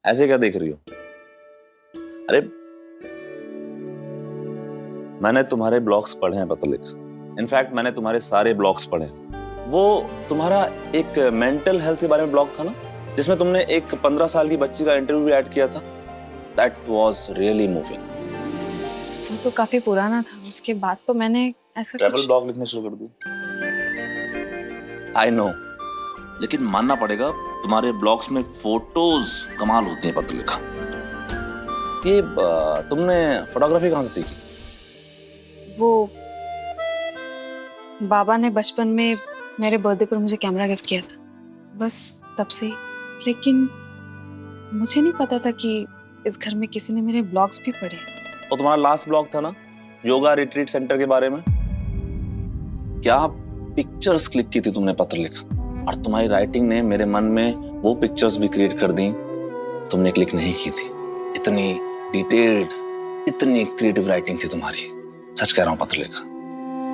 ऐसे क्या देख रही हो? अरे मैंने तुम्हारे ब्लॉग्स पढ़े हैं पतलिक। इनफैक्ट मैंने तुम्हारे सारे ब्लॉग्स पढ़े हैं। वो तुम्हारा एक मेंटल हेल्थ के बारे में ब्लॉग था ना, जिसमें तुमने एक 15 साल की बच्ची का इंटरव्यू ऐड किया था। That was really moving. वो तो काफी पुराना था, उसके बाद तो मैंने ऐसा ट्रैवल कुछ ब्लॉग लिखने शुरू कर दी। आई नो, लेकिन मानना पड़ेगा तुम्हारे ब्लॉग्स में फोटोज कमाल होती हैं पतलिका। ये तुमने फोटोग्राफी कहाँ से सीखी? वो बाबा ने बचपन में मेरे बर्थडे पर मुझे कैमरा गिफ्ट किया था, बस तब से ही। लेकिन मुझे नहीं पता था कि इस घर में किसी ने मेरे ब्लॉग्स भी पढ़े। तो तुम्हारा लास्ट ब्लॉग था ना, योगा रिट्रीट सेंटर के बारे में। क्या पिक्चर्स क्लिक की थी तुमने पतलिका, और तुम्हारी राइटिंग ने मेरे मन में वो पिक्चर्स भी क्रिएट कर दी। तुमने क्लिक नहीं की थी। इतनी डिटेल्ड, इतनी क्रिएटिव राइटिंग थी तुम्हारी। सच कह रहा हूं पतलिका,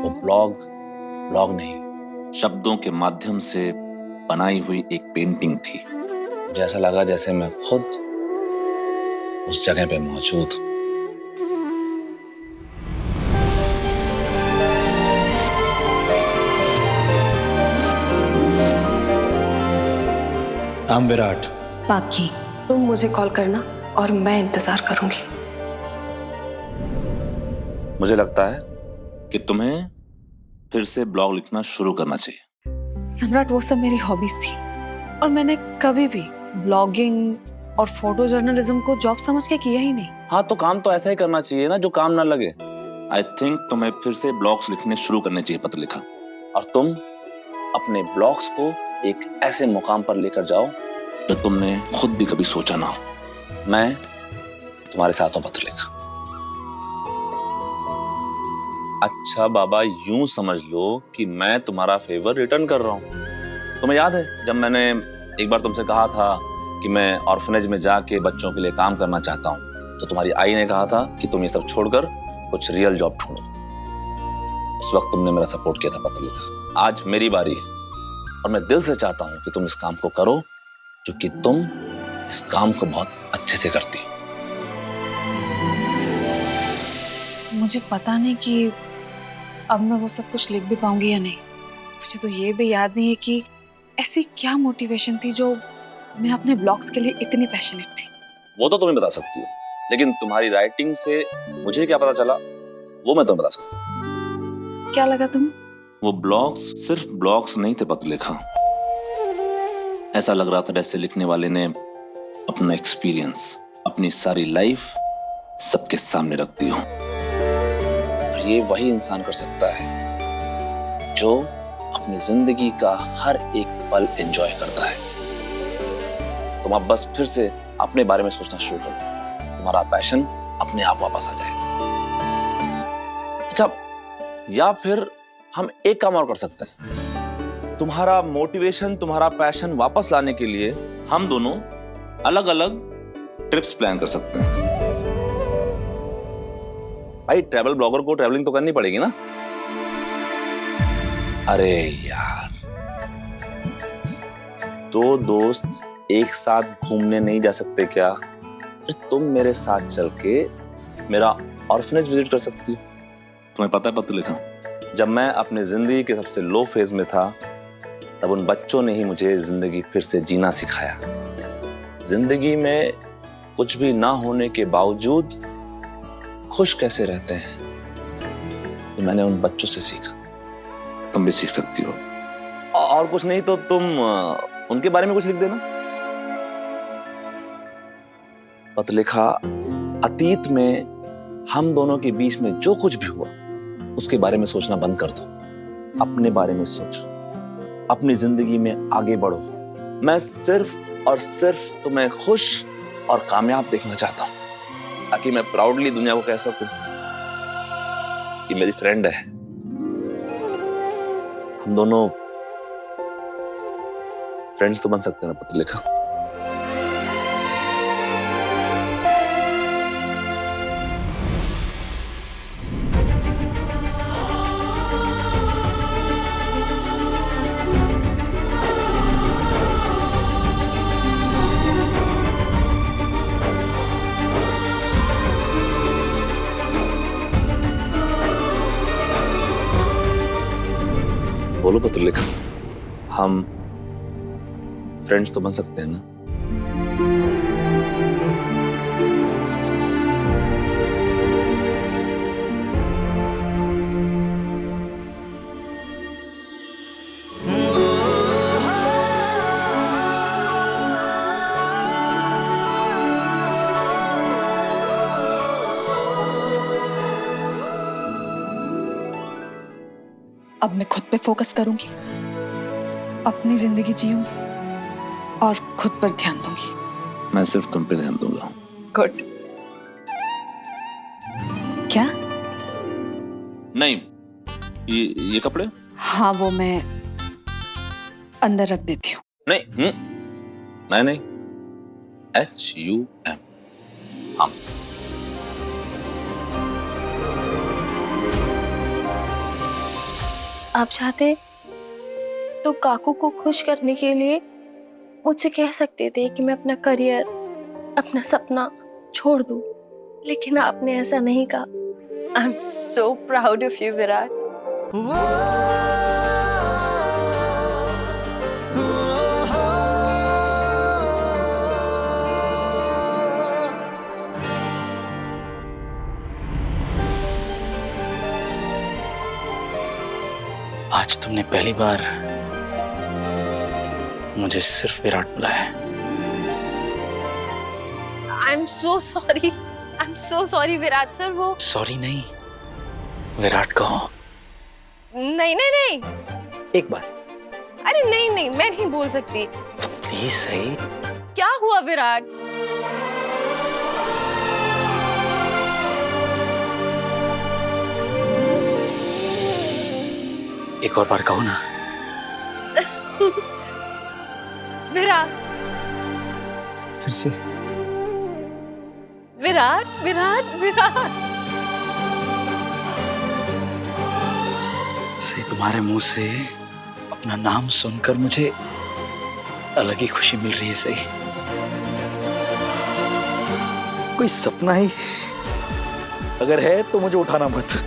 वो ब्लॉग नहीं, शब्दों के माध्यम से बनाई हुई एक पेंटिंग थी। जैसा लगा जैसे मैं खुद उस जगह पे मौजूद हूं। I'm विराट। बाकी तुम मुझे कॉल करना और मैं इंतजार करूंगी। मुझे लगता है कि तुम्हें फिर से ब्लॉग लिखना शुरू करना चाहिए। सम्राट, वो सब मेरी हॉबीज थी और मैंने कभी भी ब्लॉगिंग और फोटो जर्नलिज्म को जॉब समझ के किया ही नहीं। हाँ, तो काम तो ऐसा ही करना चाहिए ना जो काम ना लगे। आई थिंक तुम्हें फिर से ब्लॉग्स लिखने शुरू करने चाहिए पतलिका, और तुम अपने ब्लॉग्स को एक ऐसे मुकाम पर लेकर जाओ जो तुमने खुद भी कभी सोचा ना हो। मैं तुम्हारे साथ हूं पतलिका। अच्छा बाबा, यूं समझ लो कि मैं तुम्हारा फेवर रिटर्न कर रहा हूं। तुम्हें याद है जब मैंने एक बार तुमसे कहा था कि मैं ऑर्फनेज में जाके बच्चों के लिए काम करना चाहता हूं, तो तुम्हारी आई ने कहा था कि तुम ये सब छोड़कर कुछ रियल जॉब ढूंढो। उस वक्त तुमने मेरा सपोर्ट किया था पतलिका। आज मेरी बारी है और मैं दिल से चाहता हूं कि तुम इस काम को करो, क्योंकि तुम इस काम को बहुत अच्छे से करती हो। मुझे पता नहीं कि अब मैं वो सब कुछ लिख भी पाऊंगी या नहीं। मुझे तो ये भी याद नहीं है कि ऐसी क्या मोटिवेशन थी जो मैं अपने ब्लॉग्स के लिए इतनी पैशनेट थी। वो तो तुम्हें बता सकती हो, लेकिन तुम्हारी राइटिंग से मुझे क्या पता चला वो मैं तुम्हें बता सकता हूँ। क्या लगा तुम्हें? वो ब्लॉग्स सिर्फ ब्लॉग्स नहीं थे पतलिका। ऐसा लग रहा था जैसे लिखने वाले ने अपना एक्सपीरियंस, अपनी सारी लाइफ सबके सामने रख दी हो। और ये वही इंसान कर सकता है जो अपनी जिंदगी का हर एक पल एंजॉय करता है। तुम अब बस फिर से अपने बारे में सोचना शुरू कर दो, तुम्हारा पैशन अपने आप वापस आ जाएगा। अच्छा, या फिर हम एक काम और कर सकते हैं। तुम्हारा मोटिवेशन, तुम्हारा पैशन वापस लाने के लिए हम दोनों अलग अलग ट्रिप्स प्लान कर सकते हैं। भाई, ट्रैवल ब्लॉगर को ट्रैवलिंग तो करनी पड़ेगी ना। अरे यार, दो दोस्त एक साथ घूमने नहीं जा सकते क्या? तुम मेरे साथ चल के मेरा ऑर्फनेज विजिट कर सकती हो। तुम्हें पता है पतलिका, जब मैं अपनी जिंदगी के सबसे लो फेज में था, तब उन बच्चों ने ही मुझे जिंदगी फिर से जीना सिखाया। जिंदगी में कुछ भी ना होने के बावजूद खुश कैसे रहते हैं, तो मैंने उन बच्चों से सीखा। तुम भी सीख सकती हो। और कुछ नहीं तो तुम उनके बारे में कुछ लिख देना। पतलिका, अतीत में हम दोनों के बीच में जो कुछ भी हुआ उसके बारे में सोचना बंद कर दो। अपने बारे में सोचो, अपनी जिंदगी में आगे बढ़ो। मैं सिर्फ और सिर्फ तुम्हें खुश और कामयाब देखना चाहता हूं, ताकि मैं प्राउडली दुनिया को कह सकूं कि मेरी फ्रेंड है। हम दोनों फ्रेंड्स तो बन सकते हैं ना पतलिका। बोलो पत्रलेखा, हम फ्रेंड्स तो बन सकते हैं ना? अब मैं खुद पे फोकस करूंगी, अपनी जिंदगी जीऊंगी और खुद पर ध्यान दूंगी। मैं सिर्फ तुम पे ध्यान दूंगा। गुड। क्या? नहीं, ये कपड़े? हाँ, वो मैं अंदर रख देती हूँ। नहीं, नहीं, HUM, हम। आप चाहते तो काकू को खुश करने के लिए मुझसे कह सकते थे कि मैं अपना करियर, अपना सपना छोड़ दूं, लेकिन आपने ऐसा नहीं कहा। I am so proud of you Virat. आज तुमने पहली बार मुझे सिर्फ विराट बुलाया। I am so sorry Virat sir. वो सॉरी नहीं, विराट कहो। नहीं एक बार। अरे नहीं, मैं नहीं बोल सकती। प्लीज सही। क्या हुआ विराट? एक और बार कहो ना। विराट, फिर से। विराट विराट विराट। सही, तुम्हारे मुंह से अपना नाम सुनकर मुझे अलग ही खुशी मिल रही है। सही, कोई सपना ही अगर है तो मुझे उठाना मत।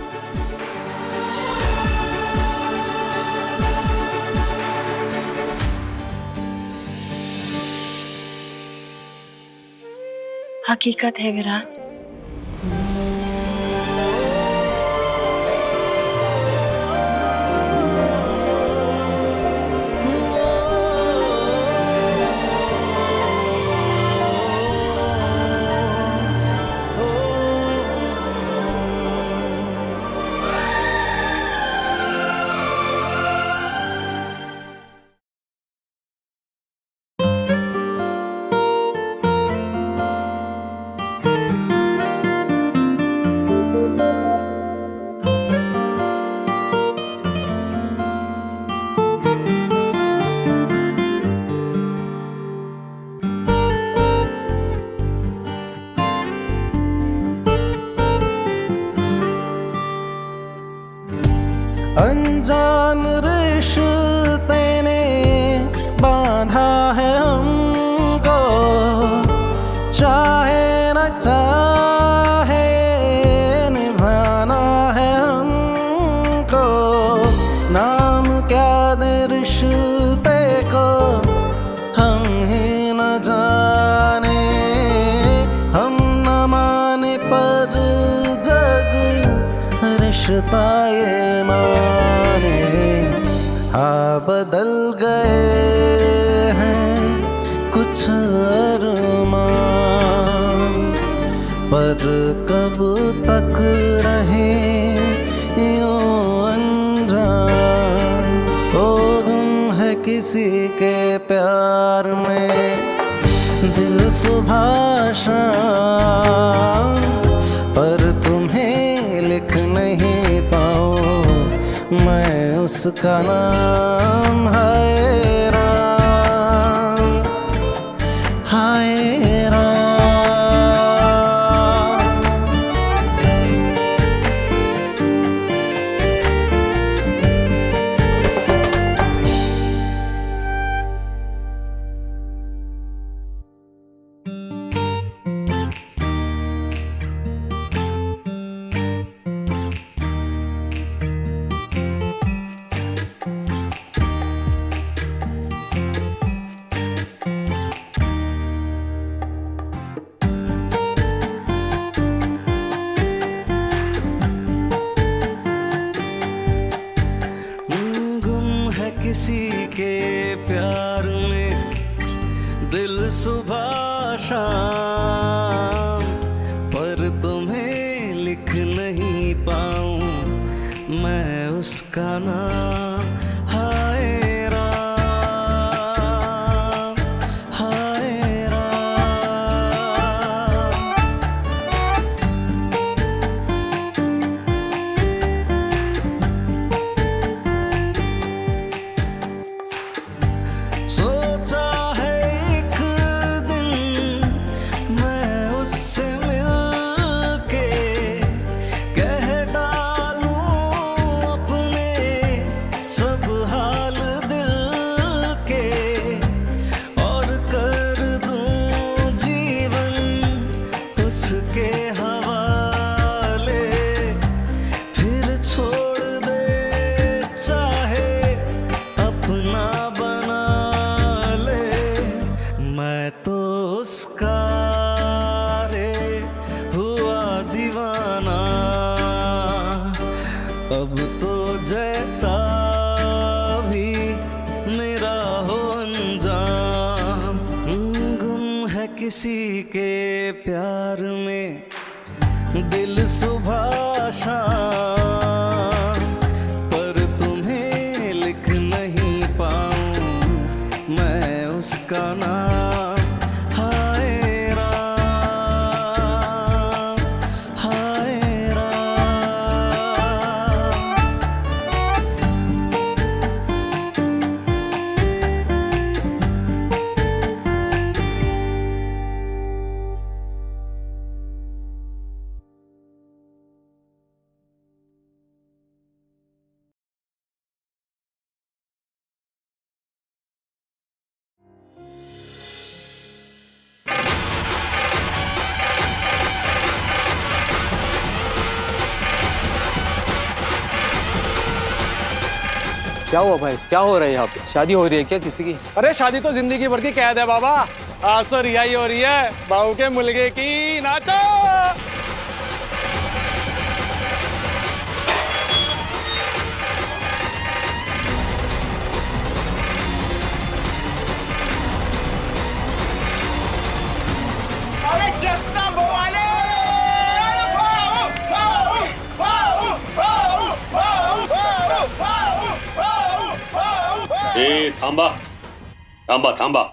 हकीकत है विराट। अनजान रिश्ते ने बांधा है हमको, चाहे न चाहे निभाना है हमको। नाम क्या दे रिश्ते को हम ही न जाने, हम न माने पर जग रिश्ता ये माने। हाँ, बदल गए हैं कुछ अरमान, पर कब तक रहे यूं अनजान। ओ गुम है किसी के प्यार में दिल सुबह शाम, पर तुम्हें लिख नहीं पाऊं मैं उसका नाम। हाय राम, हाय राम। सुबह शाम, पर तुम्हें लिख नहीं पाऊं मैं उसका नाम। हाय राम, हाय राम। सोचा है एक दिन मैं उससे मिलके कह डालूं अपने सब हाल दिल के, और कर दूं जीवन उसके हवाले। फिर छोड़ दे चाहे अपना बना ले, मैं तो उसका रे हुआ दीवाना। अब तो जैसा भी मेरा हो अंजाम, गुम है किसी के प्यार में दिल सुबह शाम, पर तुम्हें लिख नहीं पाऊं मैं उसका नाम। हाय राम, हाय राम। क्या हुआ भाई, क्या हो रहा है यहाँ पे? शादी हो रही है क्या किसी की? अरे शादी तो जिंदगी भर की कैद है बाबा। आज तो रिहाई हो रही है बाबू के मुलगे की। नाचो। अरे जगता भवाले। ए थांबा थांबा थांबा।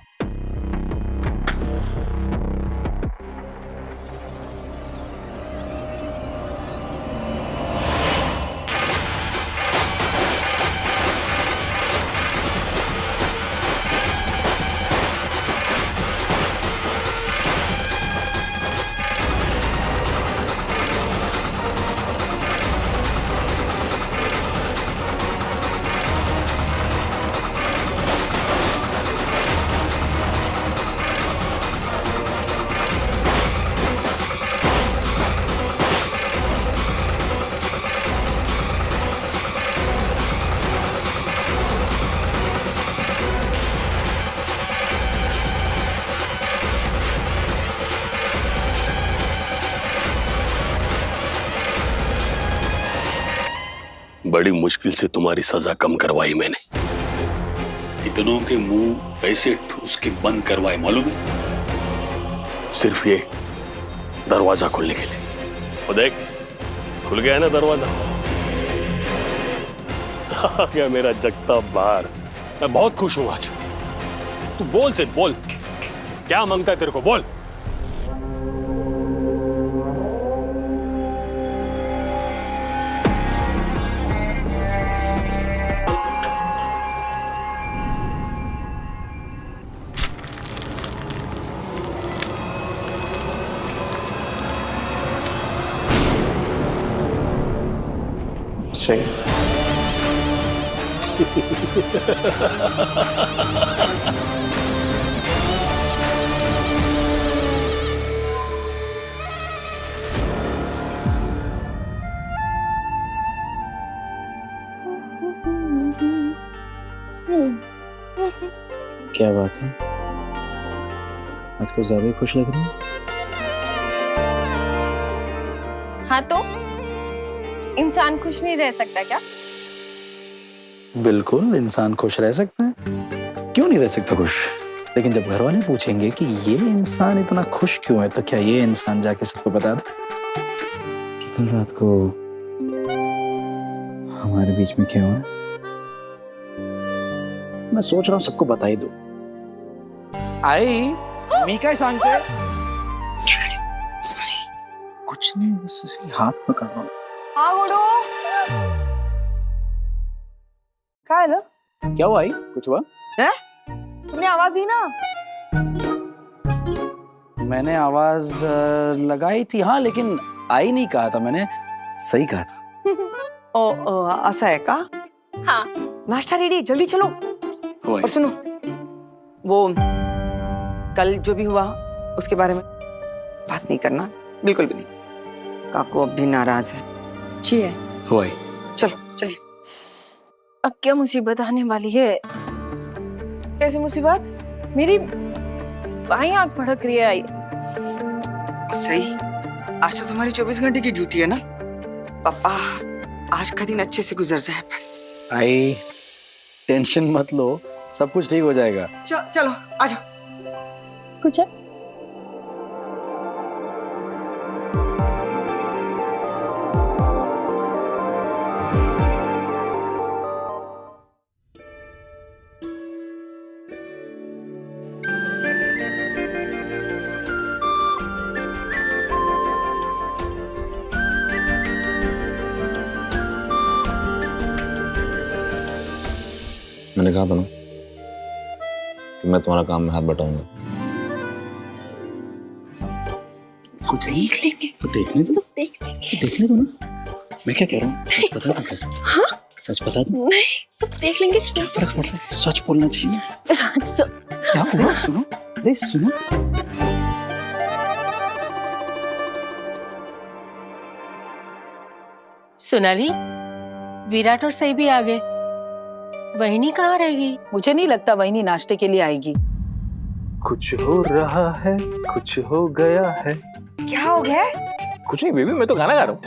बड़ी मुश्किल से तुम्हारी सजा कम करवाई मैंने। कितनों के मुंह ऐसे ठूस के बंद करवाए मालूम है? सिर्फ ये दरवाजा खोलने के लिए। वो देख खुल गया है ना दरवाजा। आ गया मेरा जगता बाहर। मैं बहुत खुश हूं आज। तू बोल से बोल, क्या मांगता है तेरे को, बोल। सही। क्या बात है, आज कुछ ज्यादा ही खुश लग रही है। हाँ तो इंसान खुश नहीं रह सकता क्या? बिल्कुल इंसान खुश रह सकता है, क्यों नहीं रह सकता खुश? लेकिन जब घर वाले पूछेंगे कि ये इंसान इतना खुश क्यों है, तो क्या ये इंसान जाके सबको बता दे कि कल रात को हमारे बीच में क्या हुआ? मैं सोच रहा हूँ सबको बता ही दो. आई मी काय सांगते? कुछ नहीं, बस उसी हाथ पकड़ रहा हूँ. हाँ गुडू, काय आलं? क्या हुआ आई? कुछ हुआ? तुमने आवाज दी ना. मैंने आवाज लगाई थी हाँ, लेकिन आई नहीं कहा था मैंने, सही कहा था. ओ ऐसा है का? हाँ. नाश्ता रेडी, जल्दी चलो. और सुनो, वो कल जो भी हुआ उसके बारे में बात नहीं करना, बिल्कुल भी नहीं. काकू अब भी नाराज है. जी है. हो आई. चलो चलिए. अब क्या मुसीबत आने वाली है? कैसी मुसीबत? मेरी बाई आंख भड़क रही है आई. सही, आज तो तुम्हारी 24 घंटे की ड्यूटी है ना. पापा आज का दिन अच्छे से गुजर जाए बस. आई टेंशन मत लो, सब कुछ ठीक हो जाएगा. चलो आ जाओ. कुछ है? मैंने कहा था ना कि मैं तुम्हारा काम में हाथ बटाऊंगा. कुछ देख लेंगे, तो देखने दो, देखने दो ना. मैं क्या कह रहा हूँ, सच बता दो कैसे? हाँ? सच बता दो. नहीं, सब देख लेंगे. क्या फर्क पड़ता है, सच बोलना चाहिए. सब क्या हुआ? सुनो, अरे सुनो. सोनाली, विराट और सही भी आ गए. वहीनी कहाँ रहेगी? मुझे नहीं लगता वहीनी नाश्ते के लिए आएगी. कुछ हो रहा है, कुछ हो गया है. क्या हो गया? कुछ नहीं बेबी, मैं तो गाना गा रहा हूँ.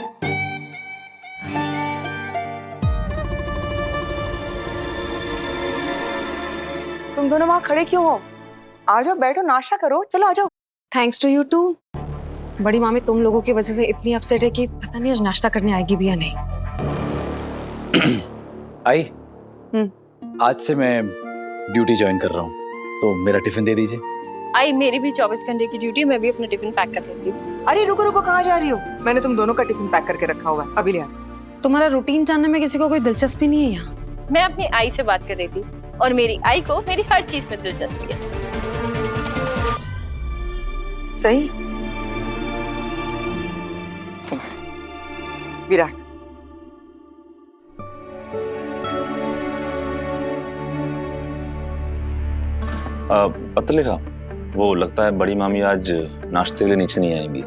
तुम दोनों वहाँ खड़े क्यों हो? आ जाओ, बैठो, नाश्ता करो. चलो आ जाओ. Thanks to you too. बड़ी मामी तुम लोगों की वजह से इतनी अपसेट है कि पता नहीं आज नाश्ता करने आएगी भी या नहीं. आई आज से मैं ड्यूटी ज्वाइन कर रहा हूँ, तो मेरा टिफिन दे दीजिए. आई, मेरी भी 24 घंटे की ड्यूटी, मैं भी अपना टिफिन पैक कर लेती हूँ. अरे रुको रुको, कहाँ जा रही हो? मैंने तुम दोनों का टिफिन पैक करके रखा हुआ है, अभी ले आ. तुम्हारा रूटीन जानने में किसी को कोई दिलचस्पी नहीं है यहाँ? मैं अपनी आई से बात कर रही थी और मेरी आई को मेरी हर चीज में दिलचस्पी है. सही. विराट, पत्र लिखा, वो लगता है बड़ी मामी आज नाश्ते के लिए नीचे नहीं आएंगी.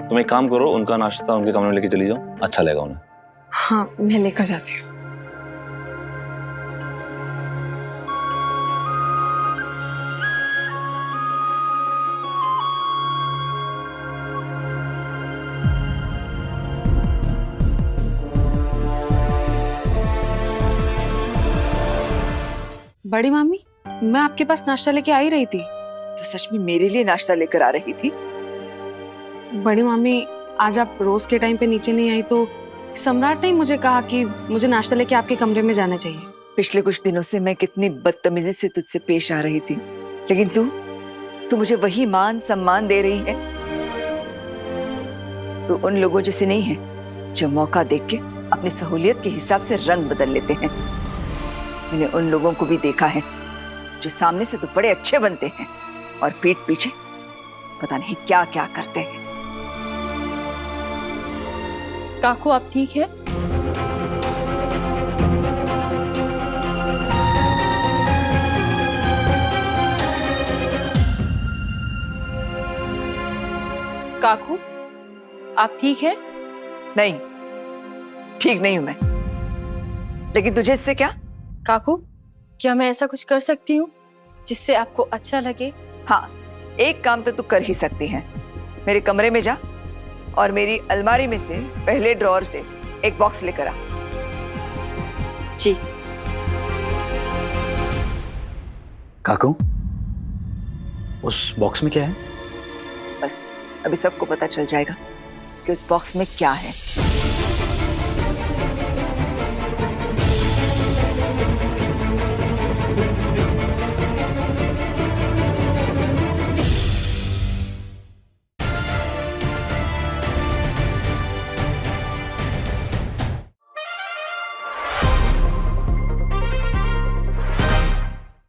तुम एक काम करो, उनका नाश्ता उनके कमरे में लेके चली जाओ, अच्छा लगेगा उन्हें. हाँ मैं लेकर जाती हूँ. बड़ी मामी, मैं आपके पास नाश्ता लेके आ ही रही थी. तो सच में मेरे लिए नाश्ता लेकर आ रही थी? बड़ी मामी, आज आप रोज के टाइम पे नीचे नहीं आई तो सम्राट ने मुझे कहा कि मुझे नाश्ता लेके आपके कमरे में जाना चाहिए. पिछले कुछ दिनों से मैं कितनी बदतमीजी से तुझसे पेश आ रही थी, लेकिन तू मुझे वही मान सम्मान दे रही है. तू उन लोगों जैसे नहीं है जो मौका देख के अपनी सहूलियत के हिसाब से रंग बदल लेते हैं. मैंने उन लोगों को भी देखा है जो सामने से तो बड़े अच्छे बनते हैं और पीठ पीछे पता नहीं क्या क्या करते हैं. काकू, आप ठीक है? काकू, आप ठीक है? नहीं, ठीक नहीं हूं मैं. लेकिन तुझे इससे क्या? काकू, क्या मैं ऐसा कुछ कर सकती हूँ जिससे आपको अच्छा लगे? हाँ, एक काम तो तू कर ही सकती है. मेरे कमरे में जा और मेरी अलमारी में से पहले ड्रॉअर से एक बॉक्स लेकर आ. जी. काकू, उस बॉक्स में क्या है? बस अभी सबको पता चल जाएगा कि उस बॉक्स में क्या है।